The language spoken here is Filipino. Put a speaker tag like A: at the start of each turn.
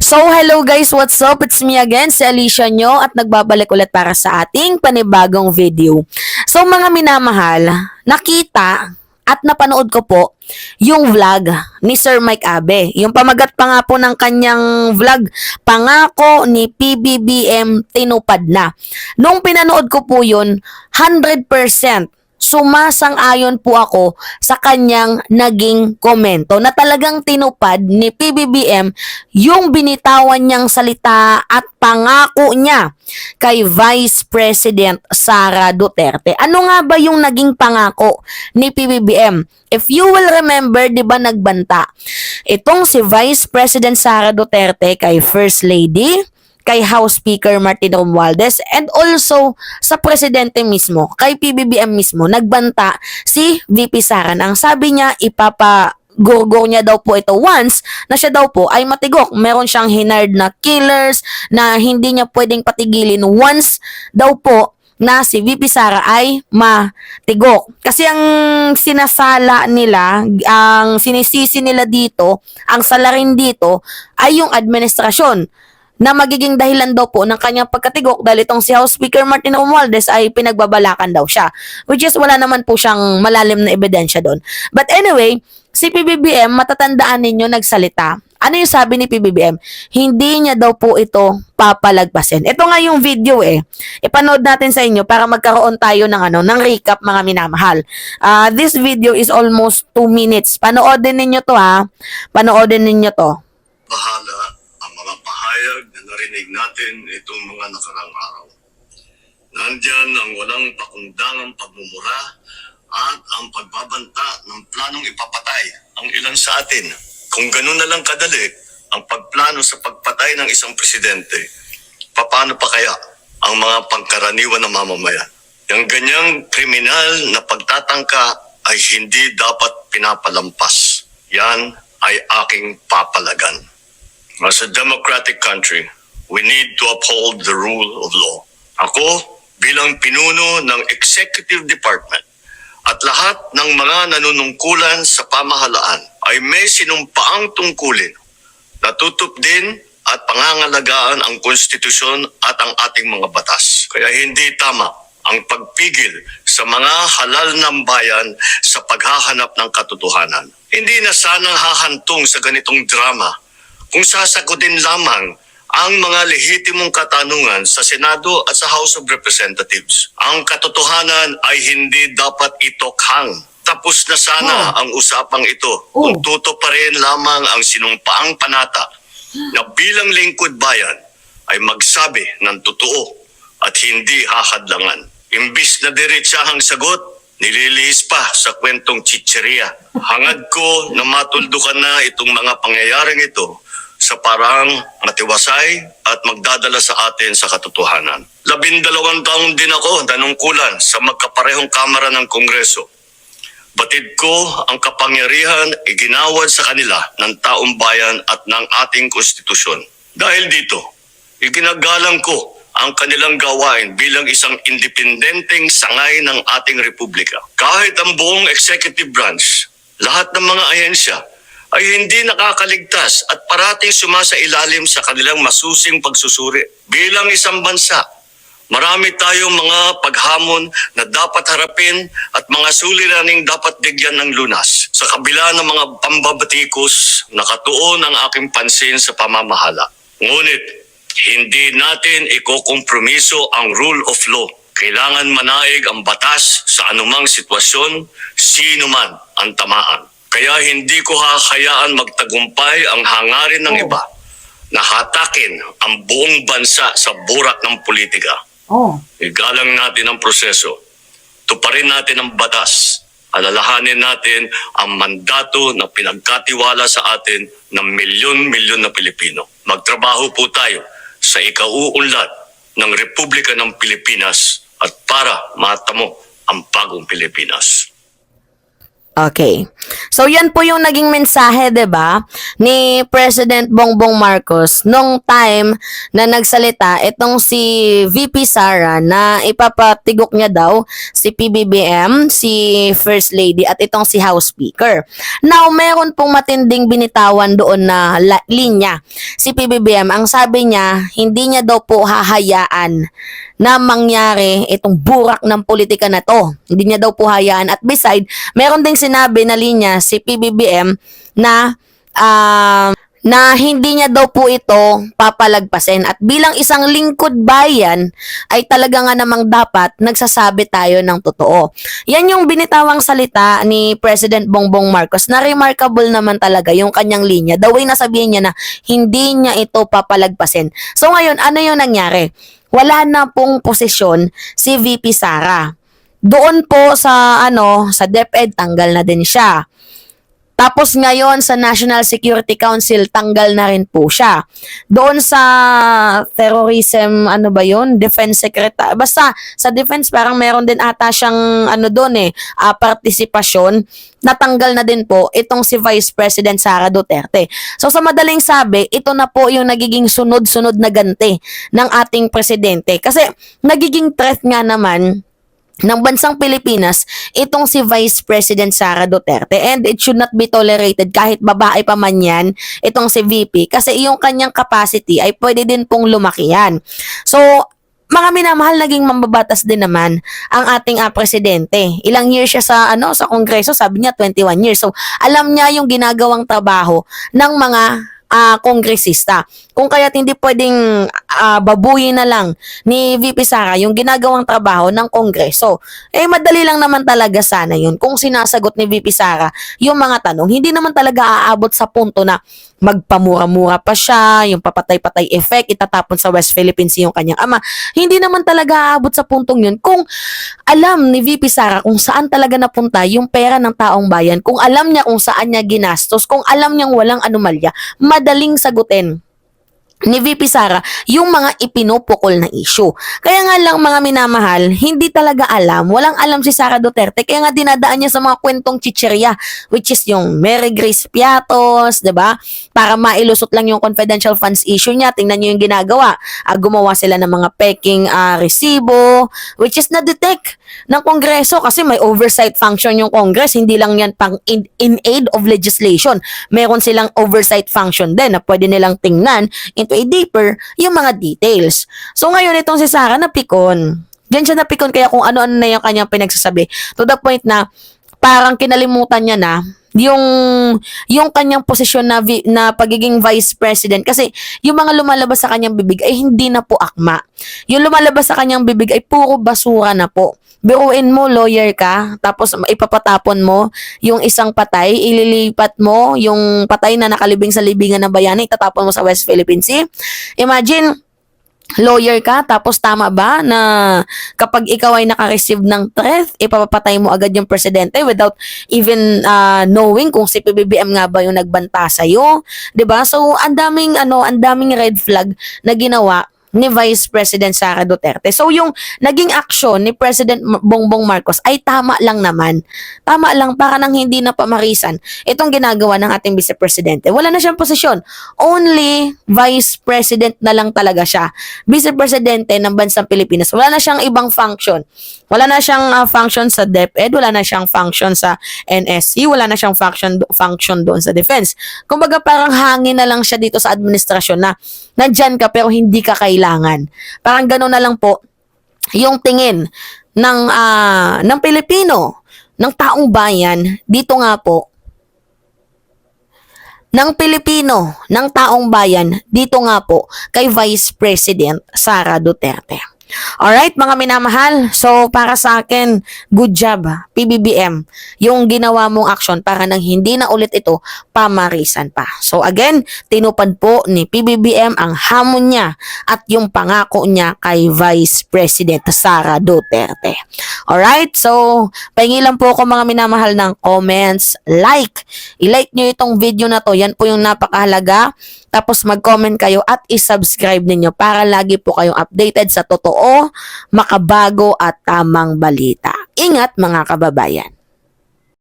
A: So, hello guys, what's up? It's me again, si Alicia nyo at nagbabalik ulit para sa ating panibagong video. So, mga minamahal, nakita at napanood ko po yung vlog ni Sir Mike Abe. Yung pamagat pa nga po ng kanyang vlog, pangako ni PBBM tinupad na. Nung pinanood ko po yun, 100% sumasang-ayon po ako sa kanyang naging komento na talagang tinupad ni PBBM yung binitawan niyang salita at pangako niya kay Vice President Sara Duterte. Ano nga ba yung naging pangako ni PBBM? If you will remember, di ba nagbanta itong si Vice President Sara Duterte kay First Lady, kay House Speaker Martin Romualdez, and also sa presidente mismo, kay PBBM mismo, nagbanta si VP Sara. Ang sabi niya, ipapagurgor niya daw po ito once na siya daw po ay matigok. Meron siyang hinard na killers na hindi niya pwedeng patigilin once daw po na si VP Sara ay matigok. Kasi ang sinasala nila, ang sinisisi nila dito, ang salarin dito ay yung administrasyon na magiging dahilan daw po ng kanyang pagkatigok dahil itong si House Speaker Martin Romualdez ay pinagbabalakan daw siya. Which is wala naman po siyang malalim na ebidensya doon. But anyway, si PBBM, matatandaan ninyo nagsalita. Ano yung sabi ni PBBM? Hindi niya daw po ito papalagpasin. Ito nga yung video Ipanood natin sa inyo para magkaroon tayo ng recap mga minamahal. This video is almost 2 minutes. Panoodin ninyo to Panoodin ninyo to.
B: Bahala ang mga pahayag na narinig natin itong mga nakarang araw. Nandyan ang walang pakundangang pagmumura at ang pagbabanta ng planong ipapatay ang ilan sa atin. Kung ganun na lang kadali ang pagplano sa pagpatay ng isang presidente, paano pa kaya ang mga pangkaraniwan na mamamayan? Yung ganyang kriminal na pagtatangka ay hindi dapat pinapalampas. Yan ay aking papalagan. As a democratic country, we need to uphold the rule of law. Ako, bilang pinuno ng Executive Department at lahat ng mga nanunungkulan sa pamahalaan ay may sinumpaang tungkulin na tutup din at pangangalagaan ang konstitusyon at ang ating mga batas. Kaya hindi tama ang pagpigil sa mga halal ng bayan sa paghahanap ng katotohanan. Hindi na sanang hahantong sa ganitong drama kung sasagutin lamang ang mga lehitimong katanungan sa Senado at sa House of Representatives. Ang katotohanan ay hindi dapat itokhang. Tapos na sana ang usapang ito kung tutuparin lamang ang sinumpaang panata na bilang lingkod bayan ay magsabi ng totoo at hindi hahadlangan. Imbis na diretsahang sagot, nililihis pa sa kwentong chicheria. Hangad ko na matuldukan na itong mga pangyayaring ito sa parang matiwasay at magdadala sa atin sa katotohanan. 12 taon din ako nanungkulan sa magkaparehong kamara ng Kongreso. Batid ko ang kapangyarihan iginawad sa kanila ng taong bayan at ng ating konstitusyon. Dahil dito, iginagalang ko ang kanilang gawain bilang isang independenteng sangay ng ating republika. Kahit ang buong executive branch, lahat ng mga ahensya ay hindi nakakaligtas at parating sumasailalim sa kanilang masusing pagsusuri. Bilang isang bansa, marami tayong mga paghamon na dapat harapin at mga suliraning dapat bigyan ng lunas. Sa kabila ng mga pambabatikos, nakatuon ang aking pansin sa pamamahala. Ngunit, hindi natin ikokompromiso ang rule of law. Kailangan manaig ang batas sa anumang sitwasyon, sino man ang tamaan. Kaya hindi ko hahayaan magtagumpay ang hangarin ng iba na hatakin ang buong bansa sa burak ng politika. Igalang natin ang proseso. Tuparin natin ang batas. Alalahanin natin ang mandato na pinagkatiwala sa atin ng milyon-milyon na Pilipino. Magtrabaho po tayo sa ikauunlad ng Republika ng Pilipinas at para matamo ang bagong Pilipinas.
A: Okay. So, yan po yung naging mensahe, 'di ba, ni President Bongbong Marcos nung time na nagsalita itong si VP Sara na ipapatigok niya daw si PBBM, si First Lady at itong si House Speaker. Now, meron pong matinding binitawan doon na linya. Si PBBM, ang sabi niya, hindi niya daw po hahayaan na mangyari itong burak ng politika na to. Hindi niya daw po hayaan. At beside, meron ding sinabi na linya si PBBM na na hindi niya daw po ito papalagpasin. At bilang isang lingkod bayan, ay talaga nga namang dapat nagsasabi tayo ng totoo. Yan yung binitawang salita ni President Bongbong Marcos na remarkable naman talaga yung kanyang linya. The way na sabihin niya na hindi niya ito papalagpasin. So ngayon, ano yung nangyari? Wala na pong posisyon si VP Sara. Doon po sa sa DepEd tanggal na din siya. Tapos ngayon sa National Security Council tanggal na rin po siya. Doon sa terrorism Defense Secretary. Basta sa defense parang meron din ata siyang doon partisipasyon. Natanggal na din po itong si Vice President Sara Duterte. So sa madaling sabi, ito na po yung nagiging sunod-sunod na ganti ng ating presidente. Kasi nagiging threat nga naman ng bansang Pilipinas itong si Vice President Sara Duterte, and it should not be tolerated kahit babae pa man yan itong si VP, kasi yung kanyang capacity ay pwede din pong lumakihan. So mga minamahal, naging mambabatas din naman ang ating presidente. Ilang years siya sa Kongreso, sabi niya 21 years. So alam niya yung ginagawang trabaho ng mga kongresista. Kung kaya't hindi pwedeng babuyin na lang ni VP Sara yung ginagawang trabaho ng Kongreso. Madali lang naman talaga sana yun kung sinasagot ni VP Sara yung mga tanong. Hindi naman talaga aabot sa punto na magpamura-mura pa siya, yung papatay-patay effect, itatapon sa West Philippines yung kanyang ama. Hindi naman talaga aabot sa puntong yun kung alam ni VP Sara kung saan talaga napunta yung pera ng taong bayan, kung alam niya kung saan niya ginastos, kung alam niyang walang anomalya, madaling sagutin ni VP Sara yung mga ipinupukol na issue. Kaya nga lang mga minamahal, hindi talaga alam, walang alam si Sara Duterte, kaya nga dinadaan niya sa mga kwentong chichirya, which is yung Mary Grace Piatos, 'di ba? Para mailusot lang yung confidential funds issue niya. Tingnan niyo yung ginagawa. Gumawa sila ng mga peking resibo, which is na-detect ng Kongreso kasi may oversight function yung Congress, hindi lang yan pang in aid of legislation. Meron silang oversight function din na pwede nilang tingnan into a deeper yung mga details. So ngayon itong si Sara napikon. Diyan siya napikon, kaya kung ano-ano na yung kanyang pinagsasabi. To the point na parang kinalimutan niya na yung kanyang posisyon na pagiging vice president, kasi yung mga lumalabas sa kanyang bibig ay hindi na po akma. Yung lumalabas sa kanyang bibig ay puro basura na po. Biruin mo, lawyer ka, tapos ipapatapon mo yung isang patay, ililipat mo yung patay na nakalibing sa libingan ng bayani, itatapon mo sa West Philippine Sea. Imagine, lawyer ka, tapos tama ba na kapag ikaw ay naka-receive ng threat, ipapatay mo agad yung presidente without even knowing kung si PBBM nga ba yung nagbanta sa'yo? 'Di ba? So, ang daming red flag na ginawa ni Vice President Sara Duterte. So yung naging aksyon ni President Bongbong Marcos ay tama lang naman. Tama lang, para nang hindi na pamarisan itong ginagawa ng ating Vice Presidente. Wala na siyang posisyon. Only Vice President na lang talaga siya. Vice Presidente ng bansang Pilipinas. Wala na siyang ibang function. Wala na siyang function sa DepEd, wala na siyang function sa NSC, wala na siyang function doon sa defense. Kumbaga parang hangin na lang siya dito sa administrasyon na nandyan ka pero hindi ka kailangan. Parang gano'n na lang po yung tingin ng Pilipino, ng taong bayan dito nga po, ng Pilipino, ng taong bayan dito nga po kay Vice President Sara Duterte. Alright, mga minamahal. So, para sa akin, good job, PBBM. Yung ginawa mong aksyon para nang hindi na ulit ito pamarisan pa. So, again, tinupad po ni PBBM ang hamon niya at yung pangako niya kay Vice President Sara Duterte. Alright, so, pahingi lang po ako mga minamahal ng comments, like. I-like nyo itong video na to. Yan po yung napakahalaga. Tapos mag-comment kayo at i-subscribe ninyo para lagi po kayong updated sa totoo, makabago at tamang balita. Ingat mga kababayan!